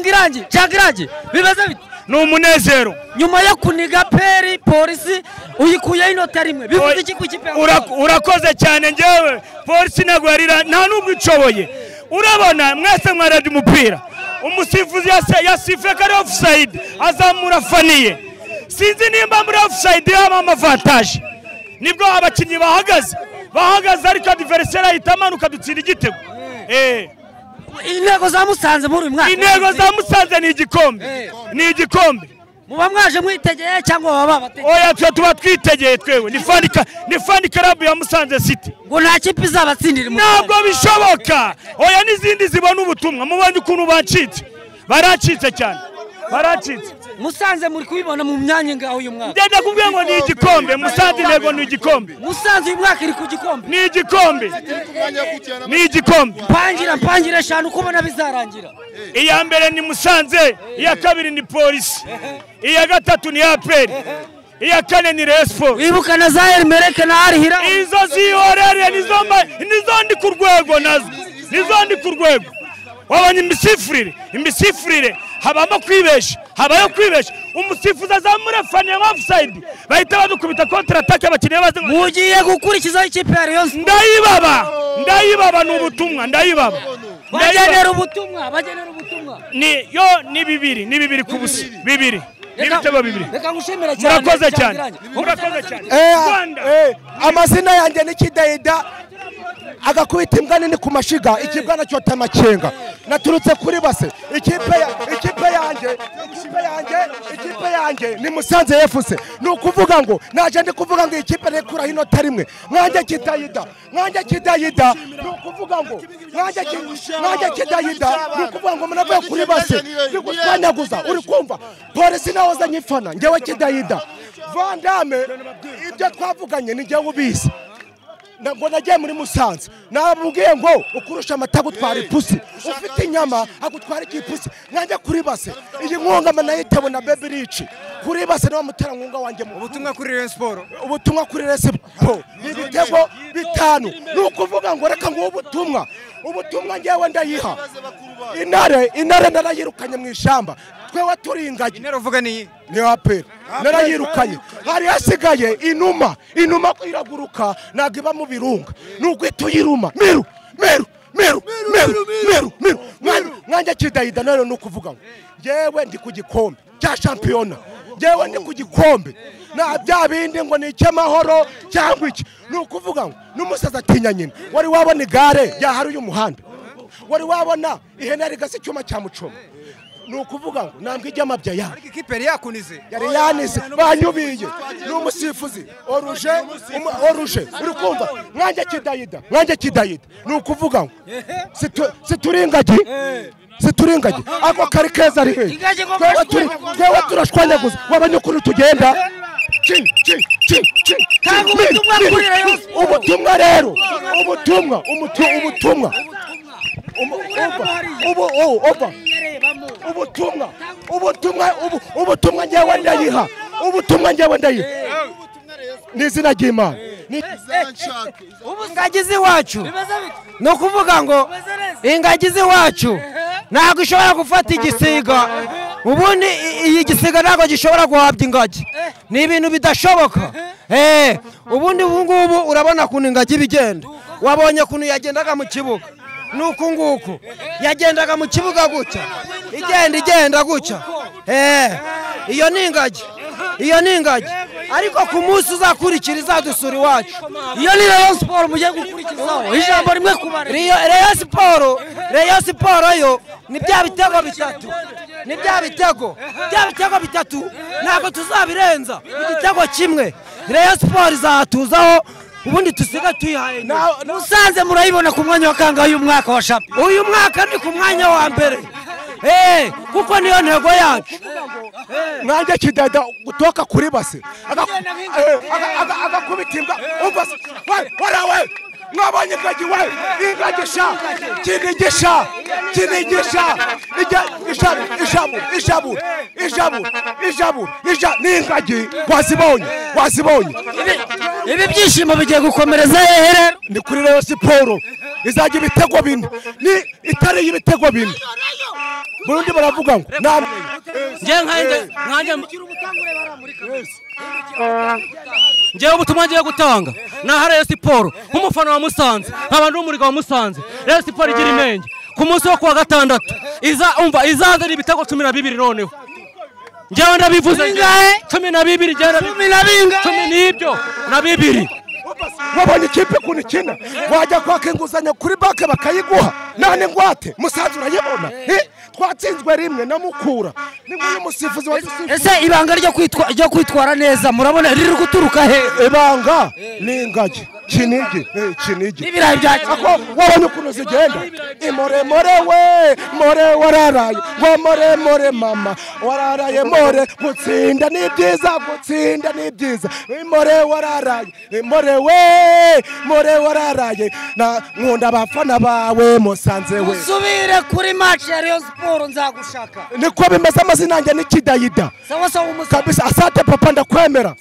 Changirangi bibaza bite n'umunezero nyuma yo kuniga peri polisi uyikuye inota rimwe bivuze iki kukipe urakoze cyane ngewe polisi nagwarira nta nubwo icoboye urabona mwese mwaradi umupira umusifuzi yasifuye kare offside azamura faniye sinzi nimba muri offside yaba amavantage nibwo abakinyi bahagaze ariko adversaire ahitamanuka dutsinda igitego intego za Musanze muri mwaka intego za Musanze ni igikombe muba mwaje mwitegeye cyangwa baba bategeye oya tuba twitegeye twewe ni fani club ya Musanze City ngo nta kipe izabatsindira ntabwo bishoboka oya n'izindi zibona ubutumwa mubonye ukuntu baracitse cyane Musanze muri kubibona mu myanya ngaho uyu mwaka ndenda kubwiye ngo ni igikombe Musanze intego ni igikombe Musanze uyu mwaka iri ku gikombe ni igikombe mpangira eshanu kubona bizarangira iya mbere ni Musanze iya kabiri ni polisi iya gatatu ni APR iya kane ni Rayon Sports wibuka na Zaire Mereke na Arihira izo zihorere nizo ndi ku rwego wabonye imisifurire habayo kwibesha umusifuzi azamura fani ya offside bahita badukubita counter attack abakiriya baze mugiye gukurikiza ikipe ya Rayon Sports ndayibaba n'ubutumwa bagenera ubutumwa ni bibiri ku busa bibiri n'ibitego bibiri reka ngushimira cyane murakoze cyane amazina yanjye ni Kidayida agakubita imbwa nini ku mashiga ikibwana cyo tamakenga naturutse kuri base ikipe yanjye ni Musanze FC nukuvuga ngo naje ndi kuvuga ngo ikipe rekura hino tarimwe mwanje Kidayida nukuvuga ngo mwanje Kidayida nukuvuga ngo munavuye kuri base bigutwanyaguza uri kumva polisi naho zanyifana ngewe Kidayida Vandame ibyo twavuganye ni ngewe ubizi ngo nagiye muri Musanze nabubwiye ngo ukurusha amata gutwara ipusi ufite inyama agutwara ikipusi nanjye kuri base iyi nkunga manayitewe na Baby Rich kuri base no mutera nkunga wanjye mu ubutumwa kuri Rayon Sports ibitego bitanu nukuvuga ngo reka ngo ubutumwa ngewe ndayiha intare narayirukanye mu ishamba twewe turi ingagi intare uvuga ni APR narayirukanye hari hasigaye inuma iraguruka ntabwo iba mu birunga n'ugwita uyiruma meru mwanjye Kidayida none nukuvuga ngo yewe ndi ku gikombe cya shampiyona yewe ndi ku gikombe na bya bindi ngo ni icy'amahoro cyangwa iki nukuvuga ngo n'umusaza atinya nyina wari wabona igare yahari uyu muhanda wari wabona ihene rigasa icyuma cya mucoma nukuvuga ngo nambwe ijyamabya ya ariko ikipe yari yanize banyubiye n'umusifuzi oruje uri kumva mwanje Kidayida nukuvuga ngo situringagi ako kari keza ari he twewe turashwanyaguza wabanyukuru tugenda ubutumwa rero ubutumwa ngewe ndayiha n'izina ry'Imana ingagi z'iwacu ni ukuvuga ngo ingagi z'iwacu ntabwo ishobora gufata igisiga ubundi iyi gisiga ntabwo gishobora guhabwa ingagi ni ibintu bidashoboka ubundi ubungubu urabona ukuntu ingagi bigenda wabonye ukuntu yagendaga mu kibuga nuko nguko yagendaga mu kibuga gutya igenda gutya iyo ni ingagi ariko ku munsi uzakurikira izadusura iwacu iyo ni Rayon Sports mugiye gukurikizaho ijambo rimwe kubare Rayon Sports yo ni bya bitego bitatu ntabwo tuzabirenza igitego kimwe Rayon Sports izatuzaho ubundi tusiga tuyihaye Musanze murayibona ku mwanya wa kangahe uyu mwaka wa shampiyona uyu mwaka ni ku mwanya wa mbere kuko niyo ntego yacu mwanje Kidayida gutoka kuri base agakubita imbwa ubase warawe mwabonye ingagi kinigisha ijabura n'ingagi wazibonye ibi byishimo bigiye gukomereza hehe ni kuri Rayon Sports izajya ibitego bine ni itari y'ibitego bine Burundi baravuga ngo ngewe ubutumwa ngiye gutanga naha Rayon Sport nk'umufana wa Musanze nk'abandi b'umuriga wa Musanze Rayon Sport igira imenge ku munsi wo kuwa gatandatu izazana ibitego 12 noneho ngewe ndabivuze 12 10 n'ibyo na 2 wabonye ikipe kunikina wajya kwaka inguzanyo kuri banke bakayiguha nane ngwate Musanze urayibona twatsinzwe rimwe na Mukura ni nguyu musifuzi wadusifuye ese ibanga ryo kwitwara neza murabona riri guturuka he ibanga ni ingagi kinigi n'ibirayi bya ako wabonye ukuntu zigenda imore more wararaye ngo more mama wararaye more gutsinda ni byiza imore wararaye more wararaye na nkunda abafana bawe Musanze we usubire kuri match ya Rayon Sport nzagushaka niko bimeze amazina yanjye ni Kidayida sawa kabisa asante papa ndakwemera